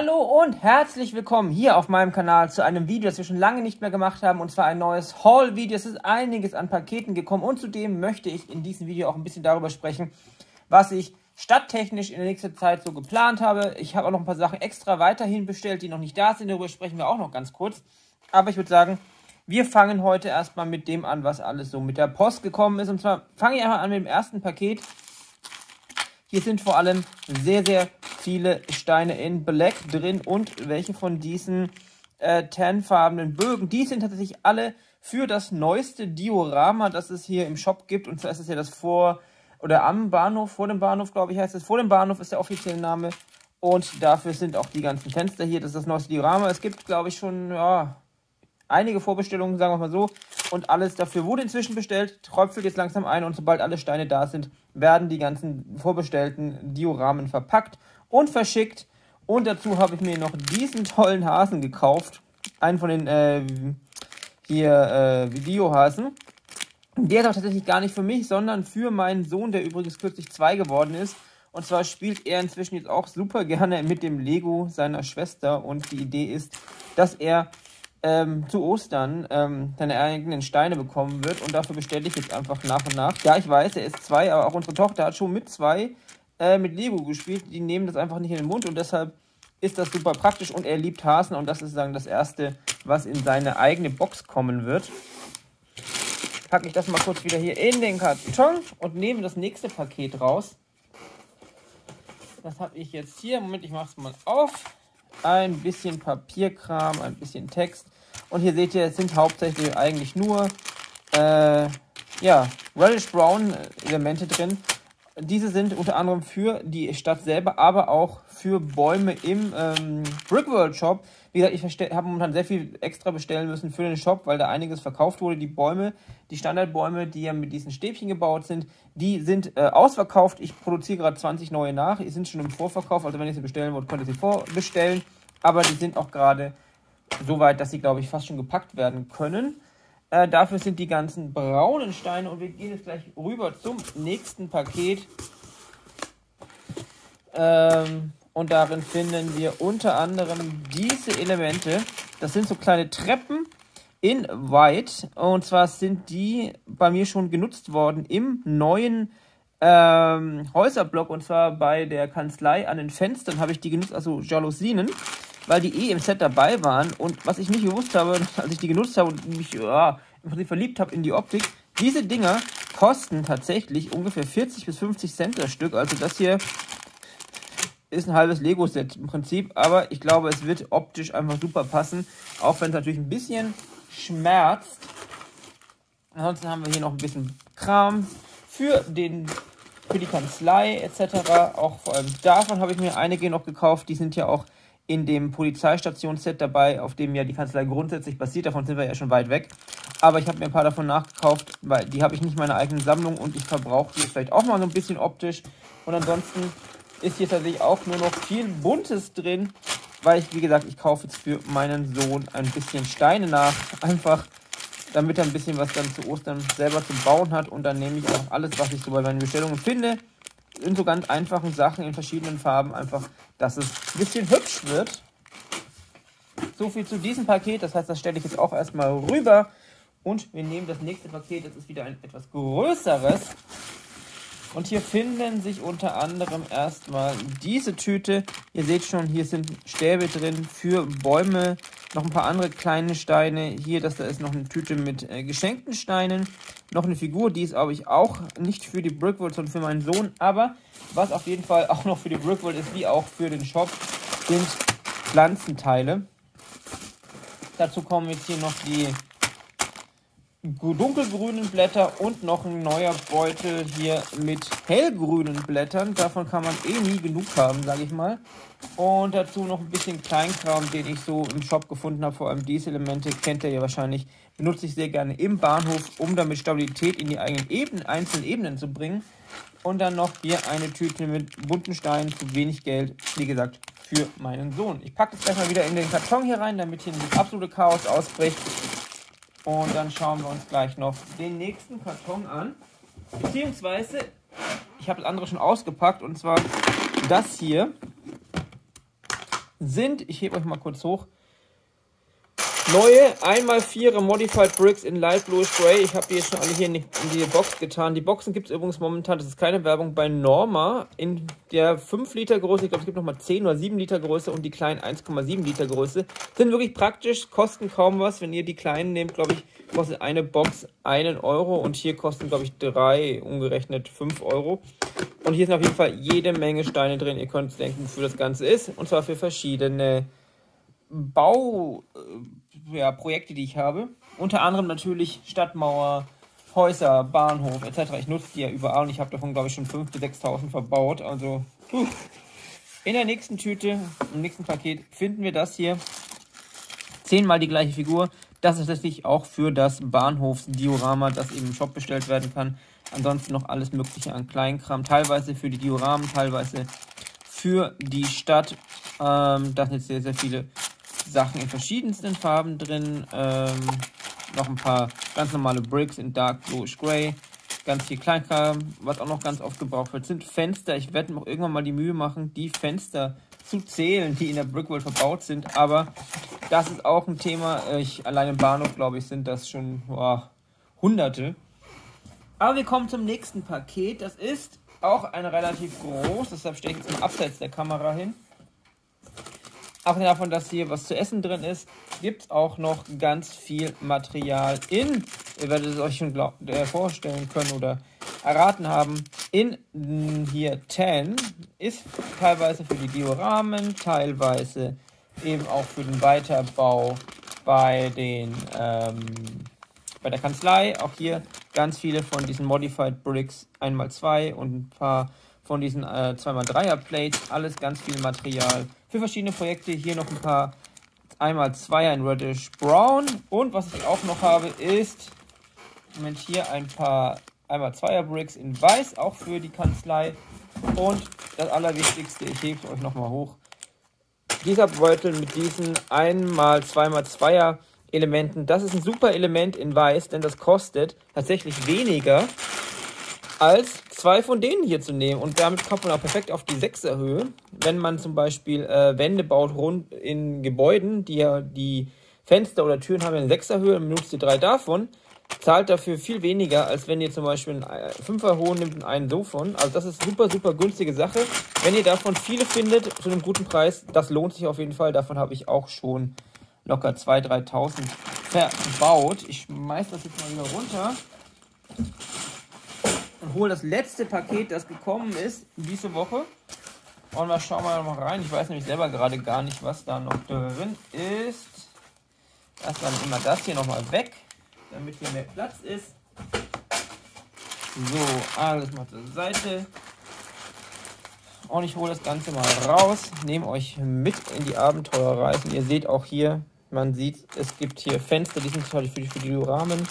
Hallo und herzlich willkommen hier auf meinem Kanal zu einem Video, das wir schon lange nicht mehr gemacht haben, und zwar ein neues Haul-Video. Es ist einiges an Paketen gekommen und zudem möchte ich in diesem Video auch ein bisschen darüber sprechen, was ich stadttechnisch in der nächsten Zeit so geplant habe. Ich habe auch noch ein paar Sachen extra weiterhin bestellt, die noch nicht da sind, darüber sprechen wir auch noch ganz kurz. Aber ich würde sagen, wir fangen heute erstmal mit dem an, was alles so mit der Post gekommen ist. Und zwar fange ich einfach an mit dem ersten Paket. Hier sind vor allem sehr, sehr viele Steine in Black drin und welche von diesen tannfarbenen Bögen. Die sind tatsächlich alle für das neueste Diorama, das es hier im Shop gibt. Und zwar ist es ja das vor dem Bahnhof, glaube ich, heißt es. Vor dem Bahnhof ist der offizielle Name. Und dafür sind auch die ganzen Fenster hier. Das ist das neueste Diorama. Es gibt, glaube ich, schon einige Vorbestellungen, sagen wir mal so. Und alles dafür wurde inzwischen bestellt, tröpfelt jetzt langsam ein und sobald alle Steine da sind, werden die ganzen vorbestellten Dioramen verpackt und verschickt. Und dazu habe ich mir noch diesen tollen Hasen gekauft. Einen von den Videohasen. Der ist auch tatsächlich gar nicht für mich, sondern für meinen Sohn, der übrigens kürzlich 2 geworden ist. Und zwar spielt er inzwischen jetzt auch super gerne mit dem Lego seiner Schwester. Und die Idee ist, dass er zu Ostern seine eigenen Steine bekommen wird. Und dafür bestelle ich jetzt einfach nach und nach. Ja, ich weiß, er ist 2, aber auch unsere Tochter hat schon mit 2 mit Lego gespielt. Die nehmen das einfach nicht in den Mund und deshalb ist das super praktisch. Und er liebt Hasen und das ist sozusagen das erste, was in seine eigene Box kommen wird. Packe ich das mal kurz wieder hier in den Karton und nehme das nächste Paket raus. Das habe ich jetzt hier. Moment, ich mache es mal auf. Ein bisschen Papierkram, ein bisschen Text. Und hier seht ihr, es sind hauptsächlich eigentlich nur Reddish Brown Elemente drin. Diese sind unter anderem für die Stadt selber, aber auch für Bäume im Brickworld Shop. Wie gesagt, ich habe momentan sehr viel extra bestellen müssen für den Shop, weil da einiges verkauft wurde. Die Bäume, die Standardbäume, die ja mit diesen Stäbchen gebaut sind, die sind ausverkauft. Ich produziere gerade 20 neue nach. Die sind schon im Vorverkauf, also wenn ihr sie bestellen wollt, könnt ihr sie vorbestellen. Aber die sind auch gerade so weit, dass sie, glaube ich, fast schon gepackt werden können. Dafür sind die ganzen braunen Steine und wir gehen jetzt gleich rüber zum nächsten Paket. Und darin finden wir unter anderem diese Elemente. Das sind so kleine Treppen in White. Und zwar sind die bei mir schon genutzt worden im neuen Häuserblock. Und zwar bei der Kanzlei an den Fenstern habe ich die genutzt, also Jalousien, weil die im Set dabei waren. Und was ich nicht gewusst habe, als ich die genutzt habe und mich im Prinzip verliebt habe in die Optik, diese Dinger kosten tatsächlich ungefähr 40 bis 50 Cent das Stück. Also das hier ist ein halbes Lego-Set im Prinzip, aber ich glaube, es wird optisch einfach super passen, auch wenn es natürlich ein bisschen schmerzt. Ansonsten haben wir hier noch ein bisschen Kram für die Kanzlei etc. Auch vor allem davon habe ich mir einige noch gekauft, die sind ja auch in dem Polizeistations-Set dabei, auf dem ja die Kanzlei grundsätzlich basiert. Davon sind wir ja schon weit weg. Aber ich habe mir ein paar davon nachgekauft, weil die habe ich nicht in meiner eigenen Sammlung und ich verbrauche die vielleicht auch mal so ein bisschen optisch. Und ansonsten ist hier tatsächlich auch nur noch viel Buntes drin, weil ich, wie gesagt, ich kaufe jetzt für meinen Sohn ein bisschen Steine nach. Einfach, damit er ein bisschen was dann zu Ostern selber zu bauen hat. Und dann nehme ich auch alles, was ich so bei meinen Bestellungen finde, in so ganz einfachen Sachen in verschiedenen Farben, einfach, dass es ein bisschen hübsch wird. So viel zu diesem Paket, das heißt, das stelle ich jetzt auch erstmal rüber. Und wir nehmen das nächste Paket, das ist wieder ein etwas größeres. Und hier finden sich unter anderem erstmal diese Tüte. Ihr seht schon, hier sind Stäbe drin für Bäume, noch ein paar andere kleine Steine. Hier, da ist noch eine Tüte mit geschenkten Steinen. Noch eine Figur, die ist, glaube ich, auch nicht für die Brickworld, sondern für meinen Sohn. Aber was auf jeden Fall auch noch für die Brickworld ist, wie auch für den Shop, sind Pflanzenteile. Dazu kommen jetzt hier noch die dunkelgrünen Blätter und noch ein neuer Beutel hier mit hellgrünen Blättern. Davon kann man eh nie genug haben, sage ich mal. Und dazu noch ein bisschen Kleinkram, den ich so im Shop gefunden habe. Vor allem diese Elemente kennt ihr ja wahrscheinlich. Benutze ich sehr gerne im Bahnhof, um damit Stabilität in die eigenen einzelnen Ebenen zu bringen. Und dann noch hier eine Tüte mit bunten Steinen zu wenig Geld, wie gesagt, für meinen Sohn. Ich packe das gleich mal wieder in den Karton hier rein, damit hier das absolute Chaos ausbricht. Und dann schauen wir uns gleich noch den nächsten Karton an. Beziehungsweise, ich habe das andere schon ausgepackt. Und zwar das hier sind, ich hebe euch mal kurz hoch, neue 1x4 Modified Bricks in Light Bluish Gray. Ich habe die jetzt schon alle hier in die Box getan. Die Boxen gibt es übrigens momentan, das ist keine Werbung, bei Norma in der 5 Liter Größe. Ich glaube, es gibt nochmal 10 oder 7 Liter Größe und die kleinen 1,7 Liter Größe. Sind wirklich praktisch, kosten kaum was. Wenn ihr die kleinen nehmt, glaube ich, kostet eine Box 1 Euro und hier kosten, glaube ich, 3, umgerechnet 5 Euro. Und hier sind auf jeden Fall jede Menge Steine drin. Ihr könnt denken, wofür das Ganze ist. Und zwar für verschiedene Bauprojekte, die ich habe. Unter anderem natürlich Stadtmauer, Häuser, Bahnhof etc. Ich nutze die ja überall und ich habe davon, glaube ich, schon 5.000 bis 6.000 verbaut. Also in der nächsten Tüte, im nächsten Paket finden wir das hier. 10-mal die gleiche Figur. Das ist tatsächlich auch für das Bahnhofsdiorama, das eben im Shop bestellt werden kann. Ansonsten noch alles mögliche an Kleinkram. Teilweise für die Dioramen, teilweise für die Stadt. Da sind jetzt sehr, sehr viele Sachen in verschiedensten Farben drin. Noch ein paar ganz normale Bricks in Dark Bluish Gray. Ganz viel Kleinkram. Was auch noch ganz oft gebraucht wird, sind Fenster. Ich werde mir auch irgendwann mal die Mühe machen, die Fenster zu zählen, die in der Brickworld verbaut sind. Aber das ist auch ein Thema. Allein im Bahnhof, glaube ich, sind das schon Hunderte. Aber wir kommen zum nächsten Paket. Das ist auch ein relativ groß. Deshalb stelle ich jetzt mal abseits der Kamera hin. Abgesehen davon, dass hier was zu essen drin ist, gibt es auch noch ganz viel Material in, ihr werdet es euch schon vorstellen können oder erraten haben, in hier 10 ist teilweise für die Dioramen, teilweise eben auch für den Weiterbau bei der Kanzlei. Auch hier ganz viele von diesen Modified Bricks 1x2 und ein paar von diesen 2x3er Plates, alles ganz viel Material für verschiedene Projekte. Hier noch ein paar 1x2er in Reddish Brown und was ich auch noch habe ist, Moment, hier ein paar 1x2er Bricks in Weiß, auch für die Kanzlei. Und das Allerwichtigste, ich hebe es euch nochmal hoch, dieser Beutel mit diesen 1x2x2er Elementen, das ist ein super Element in Weiß, denn das kostet tatsächlich weniger als 2 von denen hier zu nehmen. Und damit kommt man auch perfekt auf die 6er Höhe. Wenn man zum Beispiel Wände baut rund in Gebäuden, die ja die Fenster oder Türen haben eine 6er Höhe und benutzt ihr 3 davon, zahlt dafür viel weniger, als wenn ihr zum Beispiel einen 5er hohen nimmt und einen so von. Also das ist super, super günstige Sache. Wenn ihr davon viele findet, zu einem guten Preis, das lohnt sich auf jeden Fall. Davon habe ich auch schon locker 2.000, 3.000 verbaut. Ich schmeiß das jetzt mal wieder runter und hole das letzte Paket, das gekommen ist diese Woche. Und mal schauen wir mal rein. Ich weiß nämlich selber gerade gar nicht, was da noch drin ist. Erst dann immer das hier nochmal weg, damit hier mehr Platz ist. So, alles mal zur Seite. Und ich hole das Ganze mal raus, nehme euch mit in die Abenteuerreise. Ihr seht auch hier, man sieht, es gibt hier Fenster, die sind für die Dioramen.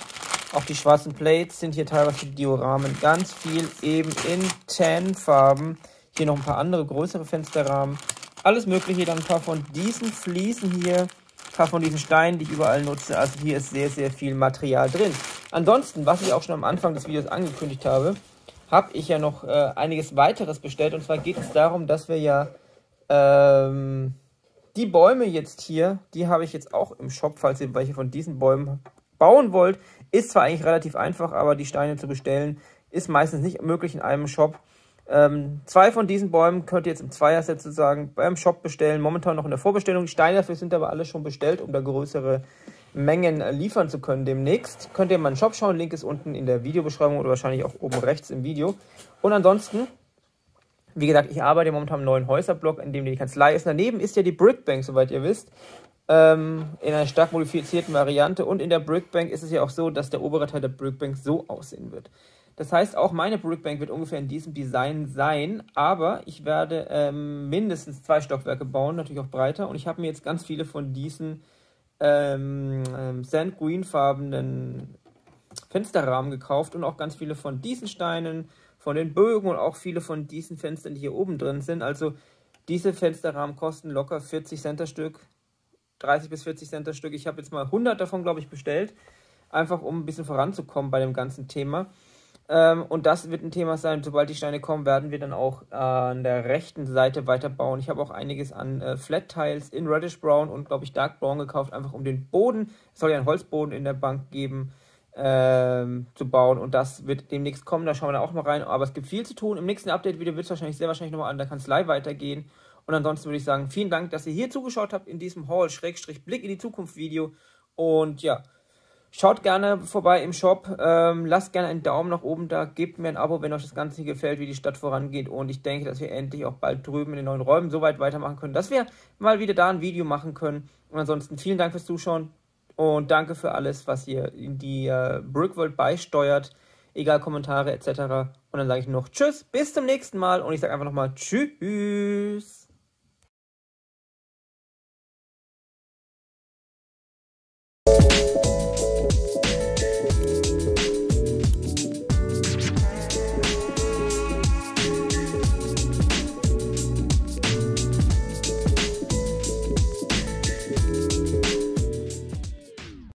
Auch die schwarzen Plates sind hier teilweise für die Dioramen. Ganz viel eben in Tan-Farben. Hier noch ein paar andere größere Fensterrahmen. Alles mögliche, dann ein paar von diesen Fliesen hier. Ein paar von diesen Steinen, die ich überall nutze. Also hier ist sehr, sehr viel Material drin. Ansonsten, was ich auch schon am Anfang des Videos angekündigt habe, habe ich ja noch einiges weiteres bestellt. Und zwar geht es darum, dass wir ja die Bäume jetzt hier, die habe ich jetzt auch im Shop, falls ihr welche von diesen Bäumen bauen wollt. Ist zwar eigentlich relativ einfach, aber die Steine zu bestellen ist meistens nicht möglich in einem Shop. 2 von diesen Bäumen könnt ihr jetzt im Zweierset sozusagen beim Shop bestellen. Momentan noch in der Vorbestellung. Die Steine dafür sind aber alle schon bestellt, um da größere Mengen liefern zu können demnächst. Könnt ihr mal in den Shop schauen. Link ist unten in der Videobeschreibung oder wahrscheinlich auch oben rechts im Video. Und ansonsten, wie gesagt, ich arbeite momentan am neuen Häuserblock, in dem die Kanzlei ist. Daneben ist ja die Brickbank, soweit ihr wisst. In einer stark modifizierten Variante. Und in der Brickbank ist es ja auch so, dass der obere Teil der Brickbank so aussehen wird. Das heißt, auch meine Brickbank wird ungefähr in diesem Design sein, aber ich werde mindestens 2 Stockwerke bauen, natürlich auch breiter. Und ich habe mir jetzt ganz viele von diesen Sand Green farbenen Fensterrahmen gekauft und auch ganz viele von diesen Steinen, von den Bögen und auch viele von diesen Fenstern, die hier oben drin sind. Also diese Fensterrahmen kosten locker 40 Cent das Stück, 30 bis 40 Cent das Stück. Ich habe jetzt mal 100 davon, glaube ich, bestellt, einfach um ein bisschen voranzukommen bei dem ganzen Thema. Und das wird ein Thema sein. Sobald die Steine kommen, werden wir dann auch an der rechten Seite weiterbauen. Ich habe auch einiges an Flat Tiles in Reddish Brown und, glaube ich, Dark Brown gekauft, einfach um den Boden, es soll ja einen Holzboden in der Bank geben, zu bauen. Und das wird demnächst kommen. Da schauen wir dann auch mal rein. Aber es gibt viel zu tun. Im nächsten Update-Video wird es sehr wahrscheinlich nochmal an der Kanzlei weitergehen. Und ansonsten würde ich sagen, vielen Dank, dass ihr hier zugeschaut habt in diesem Haul-Blick in die Zukunft-Video. Und ja, schaut gerne vorbei im Shop, lasst gerne einen Daumen nach oben da, gebt mir ein Abo, wenn euch das Ganze hier gefällt, wie die Stadt vorangeht. Und ich denke, dass wir endlich auch bald drüben in den neuen Räumen so weit weitermachen können, dass wir mal wieder da ein Video machen können. Und ansonsten vielen Dank fürs Zuschauen und danke für alles, was ihr in die Brickworld beisteuert, egal Kommentare etc. Und dann sage ich noch Tschüss, bis zum nächsten Mal und ich sage einfach nochmal Tschüss.